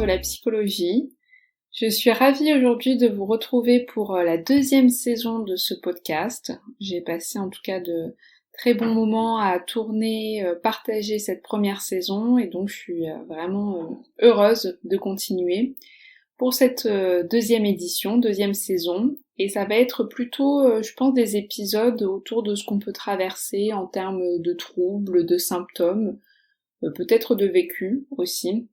de la psychologie. Je suis ravie aujourd'hui de vous retrouver pour la deuxième saison de ce podcast. J'ai passé en tout cas de très bons moments à tourner, partager cette première saison et donc je suis vraiment heureuse de continuer pour cette deuxième édition, deuxième saison. Et ça va être plutôt, je pense, des épisodes autour de ce qu'on peut traverser en termes de troubles, de symptômes, peut-être de vécu aussi.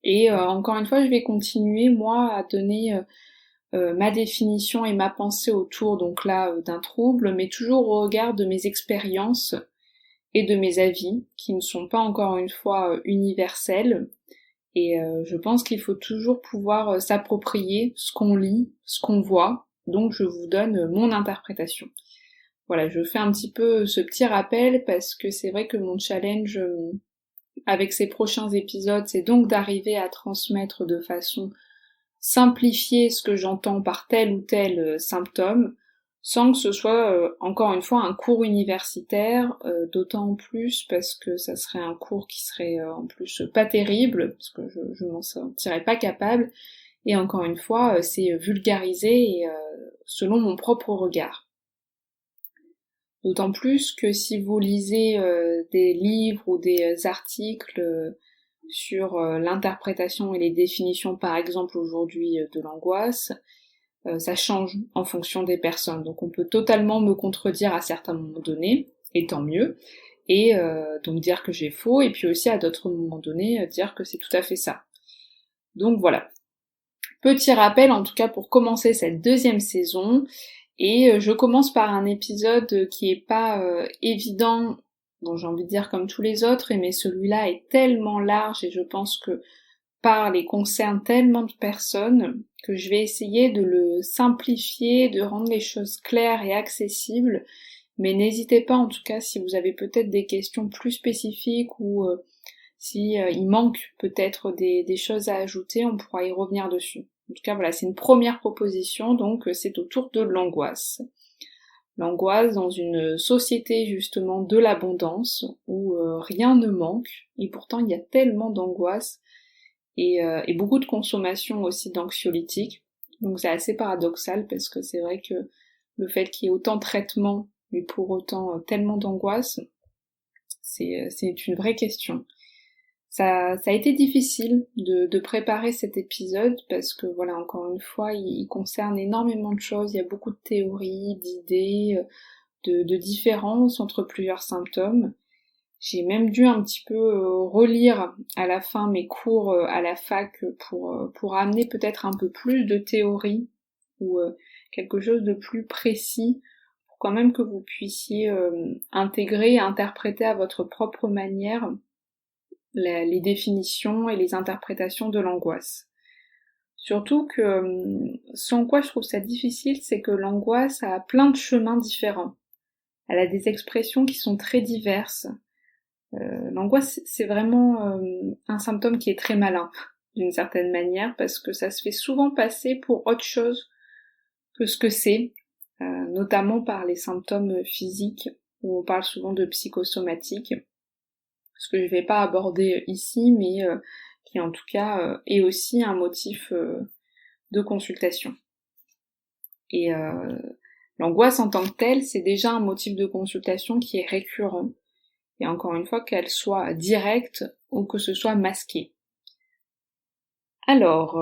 Et encore une fois, je vais continuer, moi, à donner ma définition et ma pensée autour, donc là, d'un trouble, mais toujours au regard de mes expériences et de mes avis, qui ne sont pas, encore une fois, universels. Et je pense qu'il faut toujours pouvoir s'approprier ce qu'on lit, ce qu'on voit, donc je vous donne mon interprétation. Voilà, je fais un petit peu ce petit rappel parce que c'est vrai que mon challenge avec ces prochains épisodes, c'est donc d'arriver à transmettre de façon simplifiée ce que j'entends par tel ou tel symptôme, sans que ce soit, encore une fois, un cours universitaire, d'autant plus parce que ça serait un cours qui serait en plus pas terrible, parce que je m'en sentirais pas capable, et encore une fois, c'est vulgarisé et selon mon propre regard. D'autant plus que si vous lisez des livres ou des articles sur l'interprétation et les définitions, par exemple aujourd'hui, de l'angoisse, ça change en fonction des personnes. Donc on peut totalement me contredire à certains moments donnés, et tant mieux, et donc dire que j'ai faux, et puis aussi à d'autres moments donnés dire que c'est tout à fait ça. Donc voilà. Petit rappel en tout cas pour commencer cette deuxième saison. Et je commence par un épisode qui est pas évident, bon j'ai envie de dire comme tous les autres, mais celui-là est tellement large et je pense que parle et concerne tellement de personnes que je vais essayer de le simplifier, de rendre les choses claires et accessibles, mais n'hésitez pas en tout cas si vous avez peut-être des questions plus spécifiques ou si il manque peut-être des choses à ajouter, on pourra y revenir dessus. En tout cas, voilà, c'est une première proposition, donc c'est autour de l'angoisse. L'angoisse dans une société justement de l'abondance, où rien ne manque, et pourtant il y a tellement d'angoisse, et beaucoup de consommation aussi d'anxiolytiques. Donc c'est assez paradoxal, parce que c'est vrai que le fait qu'il y ait autant de traitements, mais pour autant tellement d'angoisse, c'est une vraie question. Ça a été difficile de préparer cet épisode parce que voilà, encore une fois, il concerne énormément de choses, il y a beaucoup de théories, d'idées, de différences entre plusieurs symptômes. J'ai même dû un petit peu relire à la fin mes cours à la fac pour amener peut-être un peu plus de théorie ou quelque chose de plus précis pour quand même que vous puissiez intégrer et interpréter à votre propre manière les définitions et les interprétations de l'angoisse. Surtout que sans quoi je trouve ça difficile, c'est que l'angoisse a plein de chemins différents. Elle a des expressions qui sont très diverses. L'angoisse, c'est vraiment un symptôme qui est très malin, d'une certaine manière, parce que ça se fait souvent passer pour autre chose que ce que c'est, notamment par les symptômes physiques, où on parle souvent de psychosomatique, ce que je vais pas aborder ici, mais qui en tout cas est aussi un motif de consultation. Et l'angoisse en tant que telle, c'est déjà un motif de consultation qui est récurrent, et encore une fois qu'elle soit directe ou que ce soit masqué. Alors,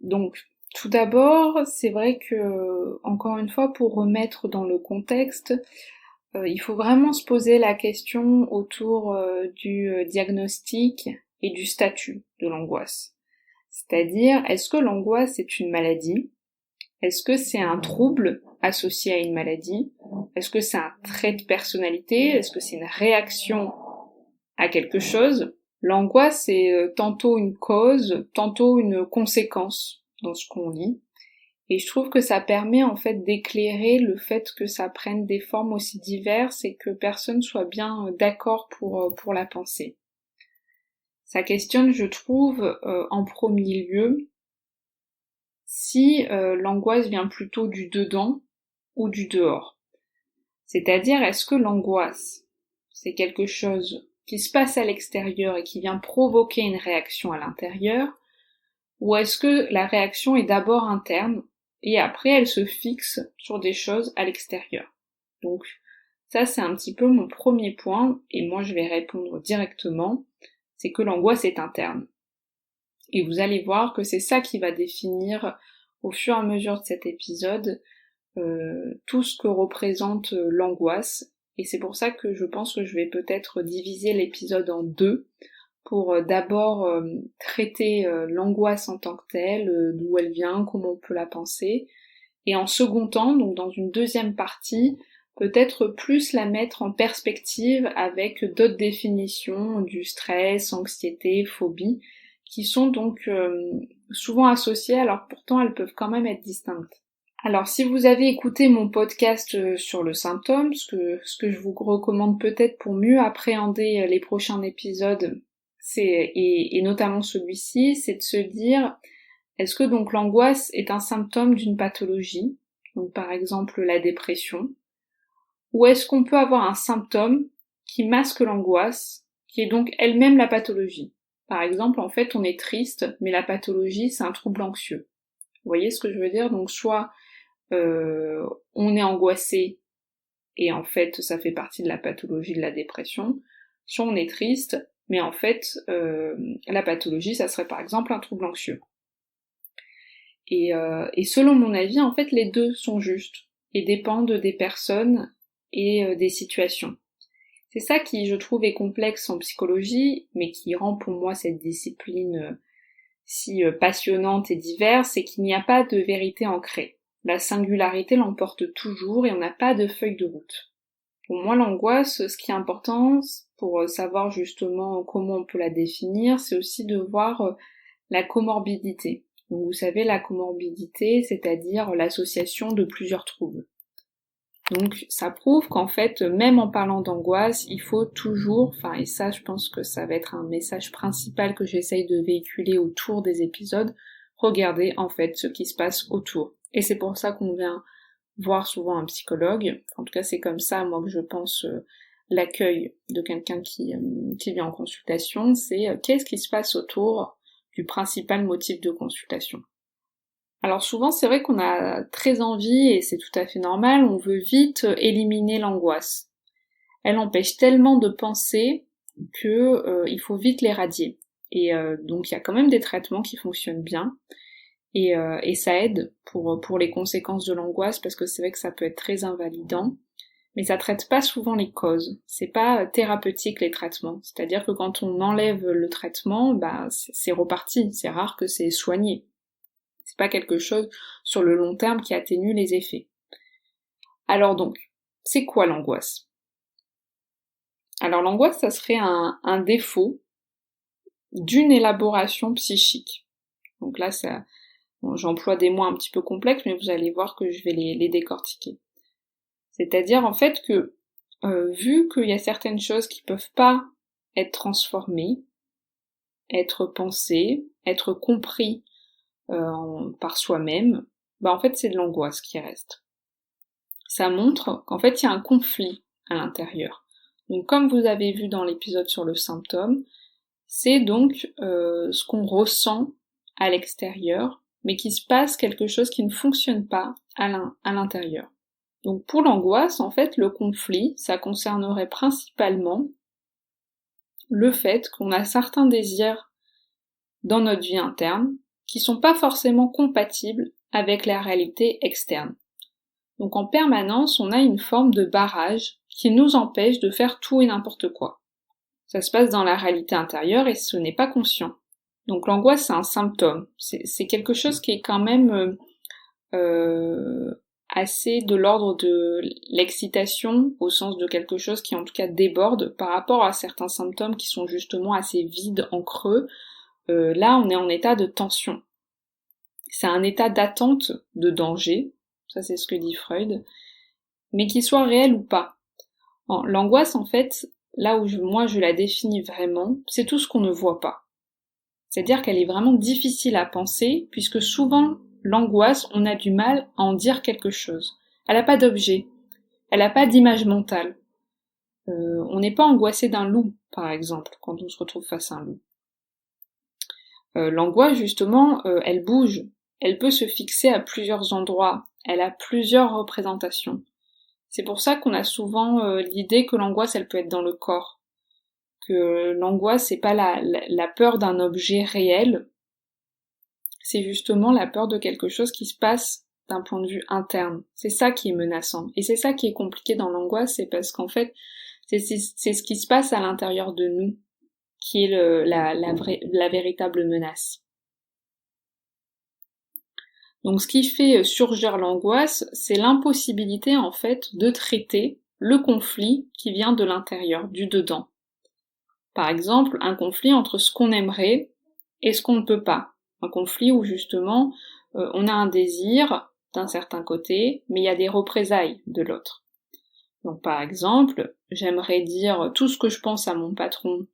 donc tout d'abord, c'est vrai que, encore une fois, pour remettre dans le contexte, il faut vraiment se poser la question autour du diagnostic et du statut de l'angoisse. C'est-à-dire, est-ce que l'angoisse est une maladie? Est-ce que c'est un trouble associé à une maladie? Est-ce que c'est un trait de personnalité? Est-ce que c'est une réaction à quelque chose? L'angoisse est tantôt une cause, tantôt une conséquence dans ce qu'on lit. Et je trouve que ça permet en fait d'éclairer le fait que ça prenne des formes aussi diverses et que personne soit bien d'accord pour la penser. Ça questionne, je trouve, en premier lieu, si l'angoisse vient plutôt du dedans ou du dehors. C'est-à-dire, est-ce que l'angoisse, c'est quelque chose qui se passe à l'extérieur et qui vient provoquer une réaction à l'intérieur, ou est-ce que la réaction est d'abord interne et après elle se fixe sur des choses à l'extérieur? Donc ça c'est un petit peu mon premier point, et moi je vais répondre directement, c'est que l'angoisse est interne. Et vous allez voir que c'est ça qui va définir au fur et à mesure de cet épisode tout ce que représente l'angoisse, et c'est pour ça que je pense que je vais peut-être diviser l'épisode en deux, pour d'abord traiter l'angoisse en tant que telle, d'où elle vient, comment on peut la penser, et en second temps, donc dans une deuxième partie, peut-être plus la mettre en perspective avec d'autres définitions du stress, anxiété, phobie, qui sont donc souvent associées, alors pourtant elles peuvent quand même être distinctes. Alors si vous avez écouté mon podcast sur le symptôme, ce que je vous recommande peut-être pour mieux appréhender les prochains épisodes, et notamment celui-ci, c'est de se dire, est-ce que donc l'angoisse est un symptôme d'une pathologie, donc par exemple la dépression, ou est-ce qu'on peut avoir un symptôme qui masque l'angoisse, qui est donc elle-même la pathologie? Par exemple, en fait, on est triste, mais la pathologie, c'est un trouble anxieux. Vous voyez ce que je veux dire? Donc soit on est angoissé, et en fait ça fait partie de la pathologie de la dépression, soit on est triste, mais en fait la pathologie ça serait par exemple un trouble anxieux. Et selon mon avis, en fait les deux sont justes, et dépendent des personnes et des situations. C'est ça qui je trouve est complexe en psychologie, mais qui rend pour moi cette discipline si passionnante et diverse, c'est qu'il n'y a pas de vérité ancrée. La singularité l'emporte toujours et on n'a pas de feuille de route. Pour moi, l'angoisse, ce qui est important pour savoir justement comment on peut la définir, c'est aussi de voir la comorbidité. Donc vous savez, la comorbidité, c'est-à-dire l'association de plusieurs troubles. Donc ça prouve qu'en fait, même en parlant d'angoisse, il faut toujours, et ça je pense que ça va être un message principal que j'essaye de véhiculer autour des épisodes, regarder en fait ce qui se passe autour. Et c'est pour ça qu'on vient voir souvent un psychologue, en tout cas c'est comme ça moi que je pense l'accueil de quelqu'un qui vient en consultation, c'est qu'est-ce qui se passe autour du principal motif de consultation. Alors souvent c'est vrai qu'on a très envie, et c'est tout à fait normal, on veut vite éliminer l'angoisse. Elle empêche tellement de penser que il faut vite l'éradier. Et donc il y a quand même des traitements qui fonctionnent bien, et ça aide pour les conséquences de l'angoisse, parce que c'est vrai que ça peut être très invalidant, mais ça traite pas souvent les causes. C'est pas thérapeutique les traitements. C'est-à-dire que quand on enlève le traitement, c'est reparti. C'est rare que c'est soigné. C'est pas quelque chose sur le long terme qui atténue les effets. Alors donc, c'est quoi l'angoisse? Alors l'angoisse, ça serait un défaut d'une élaboration psychique. Donc là, j'emploie des mots un petit peu complexes, mais vous allez voir que je vais les décortiquer. C'est-à-dire en fait que, vu qu'il y a certaines choses qui peuvent pas être transformées, être pensées, être compris par soi-même, en fait c'est de l'angoisse qui reste. Ça montre qu'en fait il y a un conflit à l'intérieur. Donc comme vous avez vu dans l'épisode sur le symptôme, c'est donc ce qu'on ressent à l'extérieur, mais qu'il se passe quelque chose qui ne fonctionne pas à l'intérieur. Donc pour l'angoisse, en fait, le conflit, ça concernerait principalement le fait qu'on a certains désirs dans notre vie interne qui sont pas forcément compatibles avec la réalité externe. Donc en permanence, on a une forme de barrage qui nous empêche de faire tout et n'importe quoi. Ça se passe dans la réalité intérieure et ce n'est pas conscient. Donc l'angoisse, c'est un symptôme. C'est quelque chose qui est quand même assez de l'ordre de l'excitation, au sens de quelque chose qui en tout cas déborde par rapport à certains symptômes qui sont justement assez vides en creux. Là, on est en état de tension. C'est un état d'attente de danger, ça c'est ce que dit Freud, mais qu'il soit réel ou pas. L'angoisse, en fait, là où moi je la définis vraiment, c'est tout ce qu'on ne voit pas. C'est-à-dire qu'elle est vraiment difficile à penser, puisque souvent, l'angoisse, on a du mal à en dire quelque chose. Elle n'a pas d'objet, elle n'a pas d'image mentale. On n'est pas angoissé d'un loup, par exemple, quand on se retrouve face à un loup. L'angoisse, justement, elle bouge. Elle peut se fixer à plusieurs endroits. Elle a plusieurs représentations. C'est pour ça qu'on a souvent l'idée que l'angoisse, elle peut être dans le corps. Que l'angoisse, c'est pas la peur d'un objet réel, c'est justement la peur de quelque chose qui se passe d'un point de vue interne. C'est ça qui est menaçant. Et c'est ça qui est compliqué dans l'angoisse, c'est parce qu'en fait, c'est ce qui se passe à l'intérieur de nous qui est la véritable menace. Donc ce qui fait surgir l'angoisse, c'est l'impossibilité en fait de traiter le conflit qui vient de l'intérieur, du dedans. Par exemple, un conflit entre ce qu'on aimerait et ce qu'on ne peut pas. Un conflit où justement on a un désir d'un certain côté, mais il y a des représailles de l'autre. Donc par exemple, j'aimerais dire tout ce que je pense à mon patron,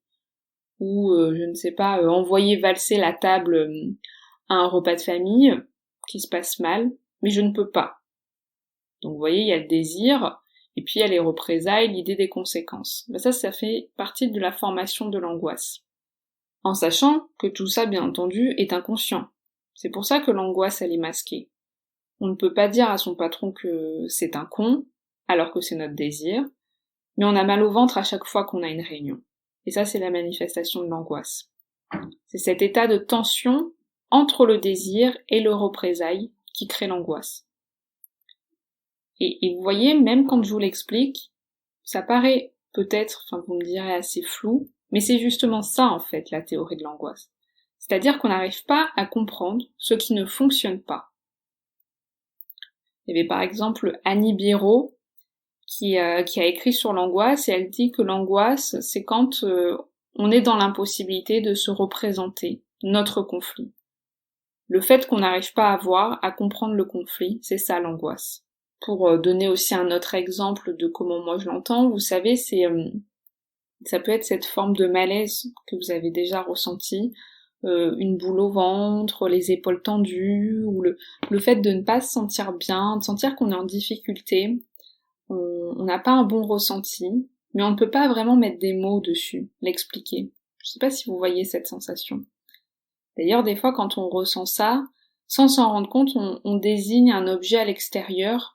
ou je ne sais pas, envoyer valser la table à un repas de famille qui se passe mal, mais je ne peux pas. Donc vous voyez, il y a le désir, et puis il y a les représailles, l'idée des conséquences. Ben ça fait partie de la formation de l'angoisse. En sachant que tout ça, bien entendu, est inconscient. C'est pour ça que l'angoisse, elle est masquée. On ne peut pas dire à son patron que c'est un con, alors que c'est notre désir, mais on a mal au ventre à chaque fois qu'on a une réunion. Et ça, c'est la manifestation de l'angoisse. C'est cet état de tension entre le désir et le représailles qui crée l'angoisse. Et vous voyez, même quand je vous l'explique, ça paraît peut-être, enfin vous me direz assez flou, mais c'est justement ça en fait la théorie de l'angoisse. C'est-à-dire qu'on n'arrive pas à comprendre ce qui ne fonctionne pas. Il y avait par exemple Annie Bierot qui a écrit sur l'angoisse et elle dit que l'angoisse c'est quand on est dans l'impossibilité de se représenter notre conflit. Le fait qu'on n'arrive pas à comprendre le conflit, c'est ça l'angoisse. Pour donner aussi un autre exemple de comment moi je l'entends, vous savez, ça peut être cette forme de malaise que vous avez déjà ressenti, une boule au ventre, les épaules tendues, ou le fait de ne pas se sentir bien, de sentir qu'on est en difficulté, on n'a pas un bon ressenti, mais on ne peut pas vraiment mettre des mots dessus, l'expliquer. Je sais pas si vous voyez cette sensation. D'ailleurs, des fois, quand on ressent ça, sans s'en rendre compte, on désigne un objet à l'extérieur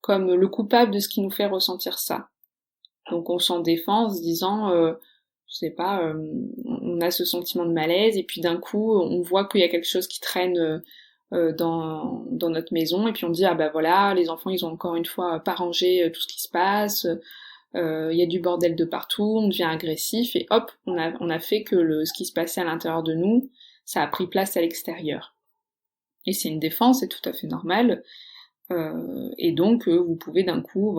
comme le coupable de ce qui nous fait ressentir ça. Donc on s'en défend en se disant, je sais pas, on a ce sentiment de malaise et puis d'un coup on voit qu'il y a quelque chose qui traîne dans notre maison et puis on dit ah bah voilà, les enfants ils ont encore une fois pas rangé tout ce qui se passe, il y a du bordel de partout, on devient agressif et hop, on a fait que ce qui se passait à l'intérieur de nous, ça a pris place à l'extérieur. Et c'est une défense, c'est tout à fait normal. Et donc vous pouvez d'un coup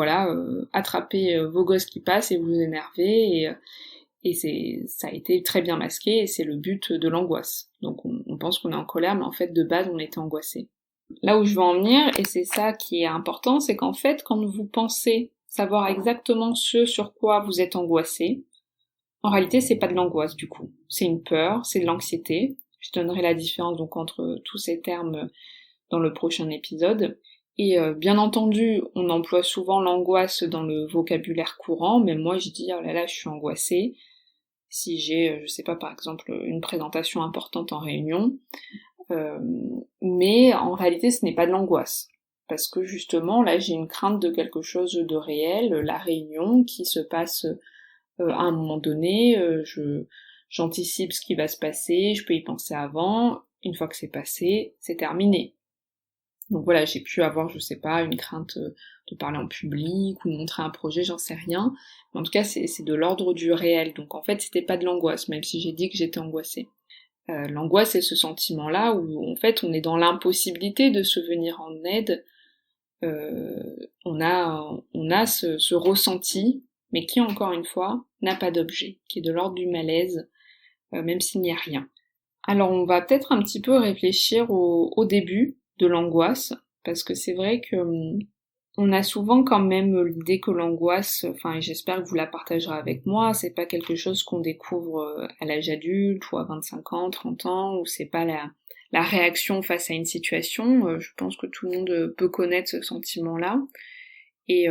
attraper vos gosses qui passent et vous énerver et ça a été très bien masqué et c'est le but de l'angoisse. Donc on pense qu'on est en colère mais en fait de base on était angoissé. Là où je veux en venir, et c'est ça qui est important, c'est qu'en fait quand vous pensez savoir exactement ce sur quoi vous êtes angoissé, en réalité c'est pas de l'angoisse du coup, c'est une peur, c'est de l'anxiété. Je donnerai la différence donc entre tous ces termes dans le prochain épisode. Et bien entendu, on emploie souvent l'angoisse dans le vocabulaire courant, mais moi je dis oh là là, je suis angoissée. Si j'ai, je sais pas, par exemple, une présentation importante en réunion, mais en réalité ce n'est pas de l'angoisse. Parce que justement, là j'ai une crainte de quelque chose de réel, la réunion qui se passe à un moment donné, j'anticipe ce qui va se passer, je peux y penser avant, une fois que c'est passé, c'est terminé. Donc voilà, j'ai pu avoir, je sais pas, une crainte de parler en public ou de montrer un projet, j'en sais rien. Mais en tout cas, c'est de l'ordre du réel. Donc en fait, c'était pas de l'angoisse, même si j'ai dit que j'étais angoissée. L'angoisse, c'est ce sentiment-là où en fait, on est dans l'impossibilité de se venir en aide. On a ce ressenti, mais qui, encore une fois, n'a pas d'objet, qui est de l'ordre du malaise, même s'il n'y a rien. Alors on va peut-être un petit peu réfléchir au début de l'angoisse, parce que c'est vrai que on a souvent quand même l'idée que l'angoisse, enfin et j'espère que vous la partagerez avec moi, c'est pas quelque chose qu'on découvre à l'âge adulte ou à 25 ans, 30 ans, ou c'est pas la réaction face à une situation. Je pense que tout le monde peut connaître ce sentiment-là. Et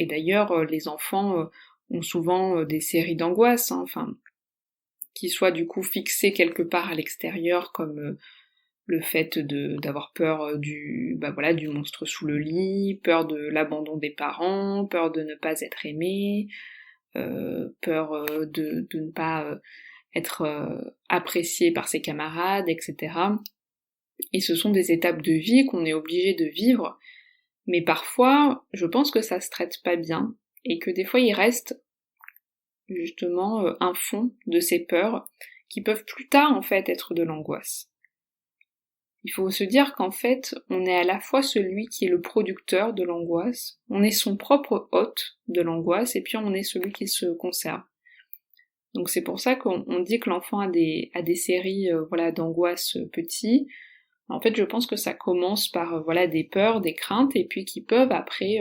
d'ailleurs, les enfants ont souvent des séries d'angoisse, hein, enfin qui soit du coup fixé quelque part à l'extérieur, comme le fait d'avoir peur du monstre sous le lit, peur de l'abandon des parents, peur de ne pas être aimé, peur de ne pas être apprécié par ses camarades, etc. Et ce sont des étapes de vie qu'on est obligé de vivre, mais parfois, je pense que ça se traite pas bien, et que des fois il reste justement un fond de ces peurs qui peuvent plus tard en fait être de l'angoisse. Il faut se dire qu'en fait, on est à la fois celui qui est le producteur de l'angoisse, on est son propre hôte de l'angoisse, et puis on est celui qui se conserve. Donc c'est pour ça qu'on dit que l'enfant a des séries d'angoisse petits. En fait, je pense que ça commence par des peurs, des craintes, et puis qui peuvent après,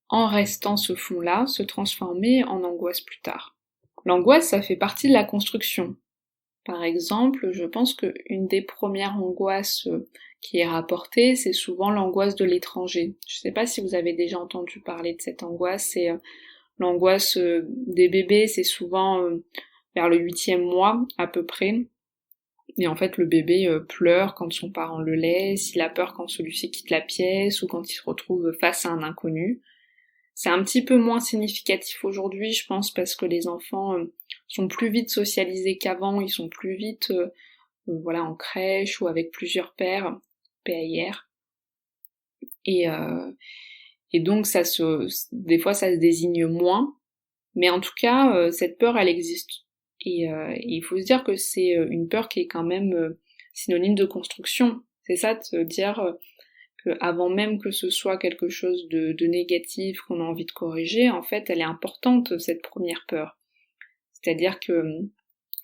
en restant ce fond-là, se transformer en angoisse plus tard. L'angoisse, ça fait partie de la construction. Par exemple, je pense qu'une des premières angoisses qui est rapportée, c'est souvent l'angoisse de l'étranger. Je sais pas si vous avez déjà entendu parler de cette angoisse, c'est l'angoisse des bébés, c'est souvent vers le 8e mois à peu près. Et en fait, le bébé pleure quand son parent le laisse, il a peur quand celui-ci quitte la pièce ou quand il se retrouve face à un inconnu. C'est un petit peu moins significatif aujourd'hui, je pense, parce que les enfants sont plus vite socialisés qu'avant, ils sont plus vite en crèche ou avec plusieurs pères, PAIR. Et donc des fois ça se désigne moins, mais en tout cas, cette peur, elle existe. Et il faut se dire que c'est une peur qui est quand même synonyme de construction. C'est ça, de se dire que avant même que ce soit quelque chose de négatif qu'on a envie de corriger, en fait, elle est importante, cette première peur. C'est-à-dire que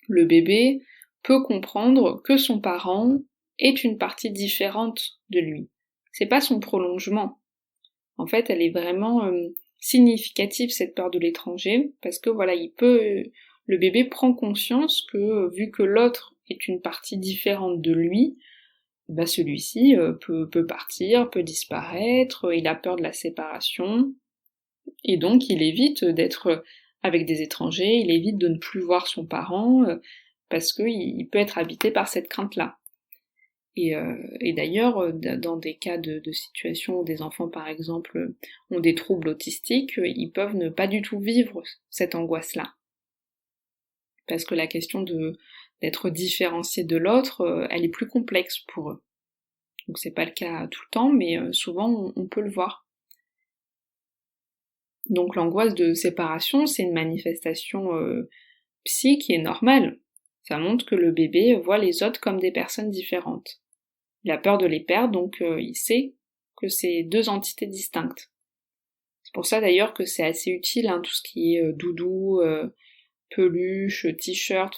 le bébé peut comprendre que son parent est une partie différente de lui. C'est pas son prolongement. En fait, elle est vraiment significative, cette peur de l'étranger, parce que le bébé prend conscience que, vu que l'autre est une partie différente de lui, celui-ci peut partir, peut disparaître, il a peur de la séparation, et donc il évite d'être avec des étrangers, il évite de ne plus voir son parent, parce qu'il peut être habité par cette crainte-là. Et d'ailleurs, dans des cas de situation où des enfants, par exemple, ont des troubles autistiques, ils peuvent ne pas du tout vivre cette angoisse-là. Parce que la question d'être différencié de l'autre, elle est plus complexe pour eux. Donc c'est pas le cas tout le temps, mais souvent on peut le voir. Donc l'angoisse de séparation, c'est une manifestation psy qui est normale. Ça montre que le bébé voit les autres comme des personnes différentes. Il a peur de les perdre, donc il sait que c'est deux entités distinctes. C'est pour ça d'ailleurs que c'est assez utile, tout ce qui est doudou, peluche, t-shirt,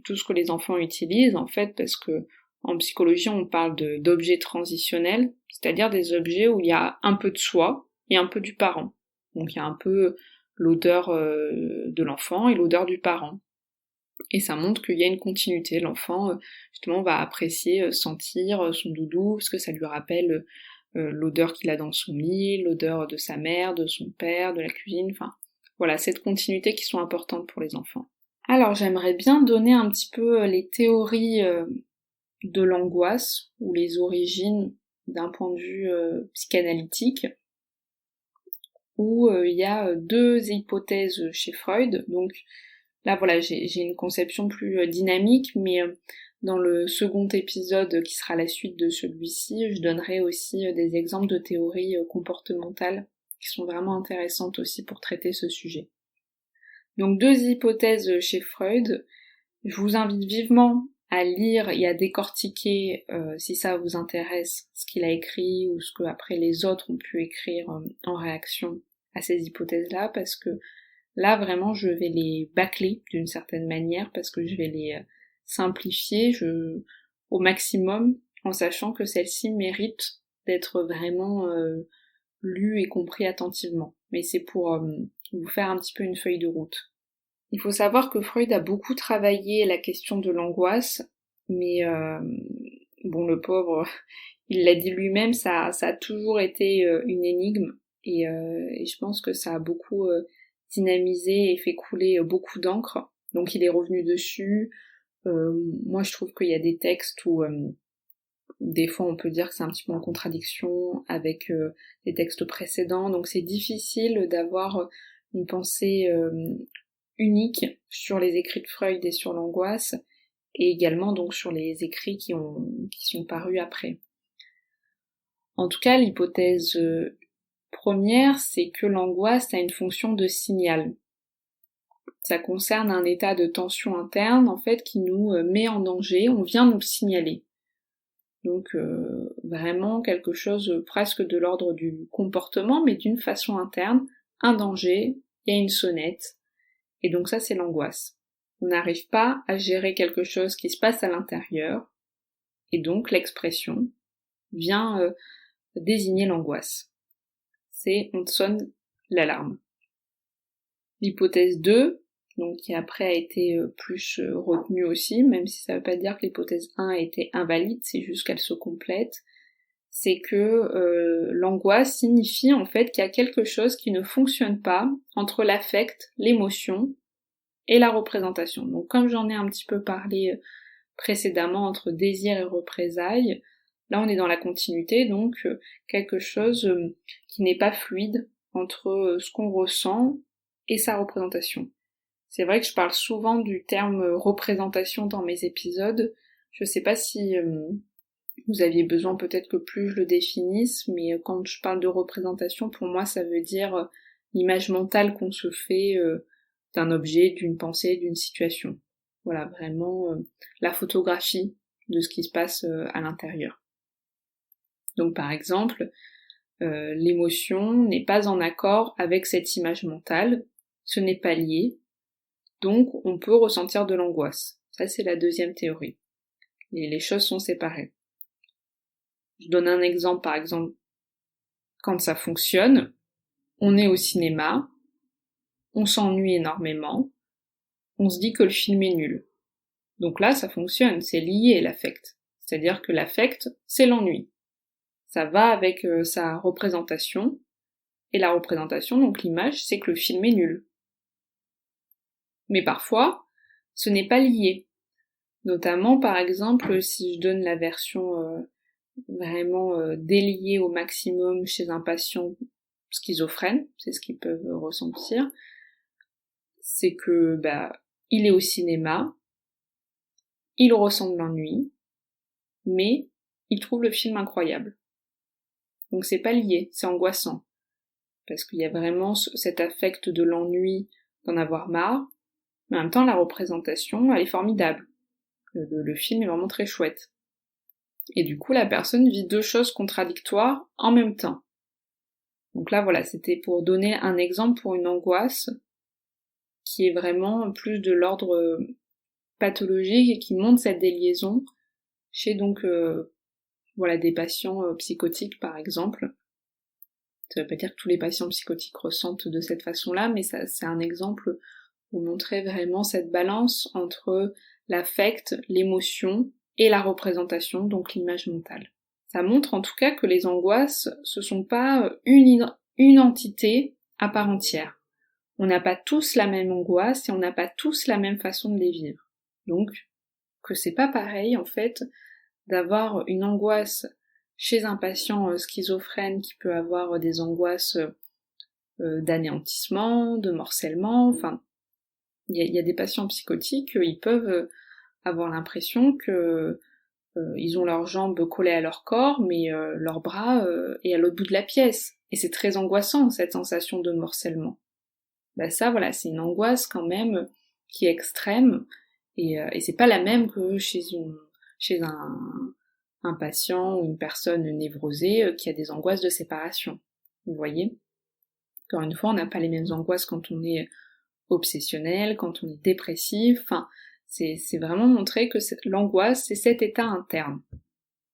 tout ce que les enfants utilisent en fait, parce que en psychologie on parle d'objets transitionnels, c'est-à-dire des objets où il y a un peu de soi et un peu du parent. Donc il y a un peu l'odeur de l'enfant et l'odeur du parent. Et ça montre qu'il y a une continuité. L'enfant, justement, va apprécier sentir son doudou, parce que ça lui rappelle l'odeur qu'il a dans son lit, l'odeur de sa mère, de son père, de la cuisine, voilà, cette continuité qui sont importantes pour les enfants. Alors, j'aimerais bien donner un petit peu les théories de l'angoisse, ou les origines d'un point de vue psychanalytique, où il y a deux hypothèses chez Freud. Donc là voilà, j'ai une conception plus dynamique, mais dans le second épisode qui sera la suite de celui-ci, je donnerai aussi des exemples de théories comportementales qui sont vraiment intéressantes aussi pour traiter ce sujet. Donc deux hypothèses chez Freud. Je vous invite vivement à lire et à décortiquer, si ça vous intéresse, ce qu'il a écrit ou ce que après les autres ont pu écrire en réaction à ces hypothèses-là, parce que là vraiment je vais les bâcler d'une certaine manière, parce que je vais les simplifier au maximum, en sachant que celles-ci méritent d'être vraiment lues et compris attentivement. Mais c'est pour vous faire un petit peu une feuille de route. Il faut savoir que Freud a beaucoup travaillé la question de l'angoisse, mais le pauvre, il l'a dit lui-même, ça a toujours été une énigme, et je pense que ça a beaucoup dynamisé et fait couler beaucoup d'encre. Donc il est revenu dessus. Moi je trouve qu'il y a des textes où des fois on peut dire que c'est un petit peu en contradiction avec les textes précédents, donc c'est difficile d'avoir une pensée unique sur les écrits de Freud et sur l'angoisse, et également donc sur les écrits qui sont parus après. En tout cas, l'hypothèse première, c'est que l'angoisse a une fonction de signal. Ça concerne un état de tension interne, en fait, qui nous met en danger, on vient nous le signaler. Donc vraiment quelque chose presque de l'ordre du comportement, mais d'une façon interne, un danger, il y a une sonnette, et donc ça c'est l'angoisse. On n'arrive pas à gérer quelque chose qui se passe à l'intérieur, et donc l'expression vient désigner l'angoisse. C'est on sonne l'alarme. L'hypothèse 2, donc qui après a été plus retenue aussi, même si ça veut pas dire que l'hypothèse 1 a été invalide, c'est juste qu'elle se complète, c'est que l'angoisse signifie en fait qu'il y a quelque chose qui ne fonctionne pas entre l'affect, l'émotion et la représentation. Donc comme j'en ai un petit peu parlé précédemment entre désir et représailles, là on est dans la continuité, donc quelque chose qui n'est pas fluide entre ce qu'on ressent et sa représentation. C'est vrai que je parle souvent du terme représentation dans mes épisodes. Je sais pas si vous aviez besoin peut-être que plus je le définisse, mais quand je parle de représentation, pour moi ça veut dire l'image mentale qu'on se fait d'un objet, d'une pensée, d'une situation. Voilà, vraiment la photographie de ce qui se passe à l'intérieur. Donc par exemple, l'émotion n'est pas en accord avec cette image mentale, ce n'est pas lié, donc on peut ressentir de l'angoisse. Ça c'est la deuxième théorie. Et les choses sont séparées. Je donne un exemple, par exemple, quand ça fonctionne, on est au cinéma, on s'ennuie énormément, on se dit que le film est nul. Donc là, ça fonctionne, c'est lié l'affect. C'est-à-dire que l'affect, c'est l'ennui. Ça va avec sa représentation, et la représentation, donc l'image, c'est que le film est nul. Mais parfois, ce n'est pas lié. Notamment, par exemple, si je donne la version vraiment déliée au maximum chez un patient schizophrène, c'est ce qu'ils peuvent ressentir, c'est que il est au cinéma, il ressent de l'ennui, mais il trouve le film incroyable. Donc c'est pas lié, c'est angoissant. Parce qu'il y a vraiment cet affect de l'ennui, d'en avoir marre, mais en même temps la représentation, elle est formidable. Le film est vraiment très chouette. Et du coup, la personne vit deux choses contradictoires en même temps. Donc là, voilà, c'était pour donner un exemple pour une angoisse qui est vraiment plus de l'ordre pathologique et qui montre cette déliaison chez donc des patients psychotiques par exemple. Ça veut pas dire que tous les patients psychotiques ressentent de cette façon-là, mais ça, c'est un exemple pour montrer vraiment cette balance entre l'affect, l'émotion et la représentation, donc l'image mentale. Ça montre en tout cas que les angoisses, ce sont pas une entité à part entière. On n'a pas tous la même angoisse et on n'a pas tous la même façon de les vivre. Donc, que c'est pas pareil en fait d'avoir une angoisse chez un patient schizophrène qui peut avoir des angoisses d'anéantissement, de morcellement, enfin, il y a des patients psychotiques, ils peuvent avoir l'impression que ils ont leurs jambes collées à leur corps, mais leur bras est à l'autre bout de la pièce. Et c'est très angoissant, cette sensation de morcellement. Ça, voilà, c'est une angoisse quand même qui est extrême, et c'est pas la même que chez un patient ou une personne névrosée qui a des angoisses de séparation. Vous voyez? Encore une fois, on n'a pas les mêmes angoisses quand on est obsessionnel, quand on est dépressif, enfin, c'est vraiment montrer que l'angoisse, c'est cet état interne.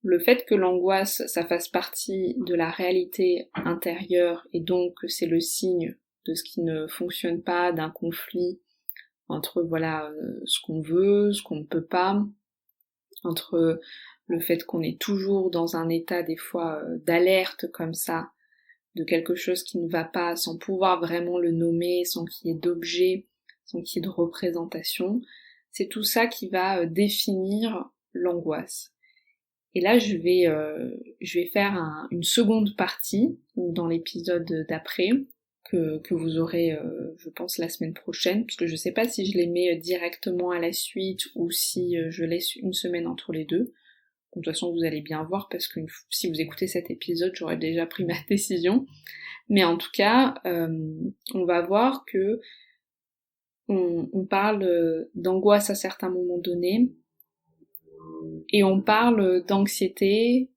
Le fait que l'angoisse, ça fasse partie de la réalité intérieure et donc que c'est le signe de ce qui ne fonctionne pas, d'un conflit entre ce qu'on veut, ce qu'on ne peut pas, entre le fait qu'on est toujours dans un état des fois d'alerte comme ça, de quelque chose qui ne va pas sans pouvoir vraiment le nommer, sans qu'il y ait d'objet, sans qu'il y ait de représentation. C'est tout ça qui va définir l'angoisse. Et là, je vais faire une seconde partie dans l'épisode d'après, que vous aurez, je pense, la semaine prochaine, parce que je sais pas si je les mets directement à la suite ou si je laisse une semaine entre les deux. De toute façon, vous allez bien voir, parce que si vous écoutez cet épisode, j'aurais déjà pris ma décision. Mais en tout cas, on va voir que on parle d'angoisse à certains moments donnés, et on parle d'anxiété,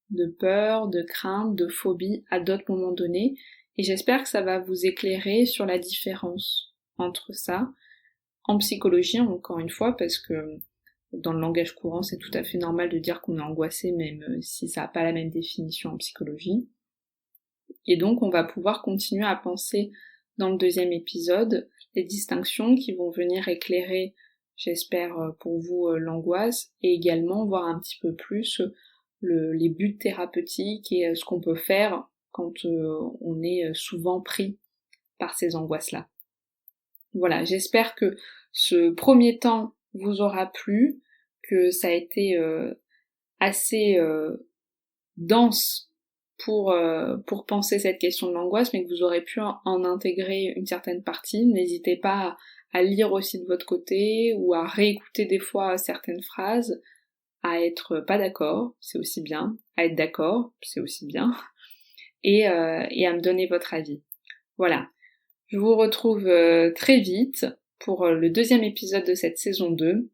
de peur, de crainte, de phobie à d'autres moments donnés, et j'espère que ça va vous éclairer sur la différence entre ça, en psychologie encore une fois, parce que dans le langage courant c'est tout à fait normal de dire qu'on est angoissé, même si ça n'a pas la même définition en psychologie. Et donc on va pouvoir continuer à penser dans le deuxième épisode les distinctions qui vont venir éclairer, j'espère pour vous, l'angoisse, et également voir un petit peu plus les buts thérapeutiques et ce qu'on peut faire quand on est souvent pris par ces angoisses-là. Voilà, j'espère que ce premier temps vous aura plu, que ça a été assez dense pour penser cette question de l'angoisse, mais que vous aurez pu en intégrer une certaine partie. N'hésitez pas à lire aussi de votre côté, ou à réécouter des fois certaines phrases, à être pas d'accord, c'est aussi bien, à être d'accord, c'est aussi bien, et à me donner votre avis. Voilà, je vous retrouve très vite pour le deuxième épisode de cette saison 2.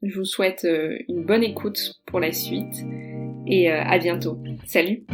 Je vous souhaite une bonne écoute pour la suite, et à bientôt. Salut!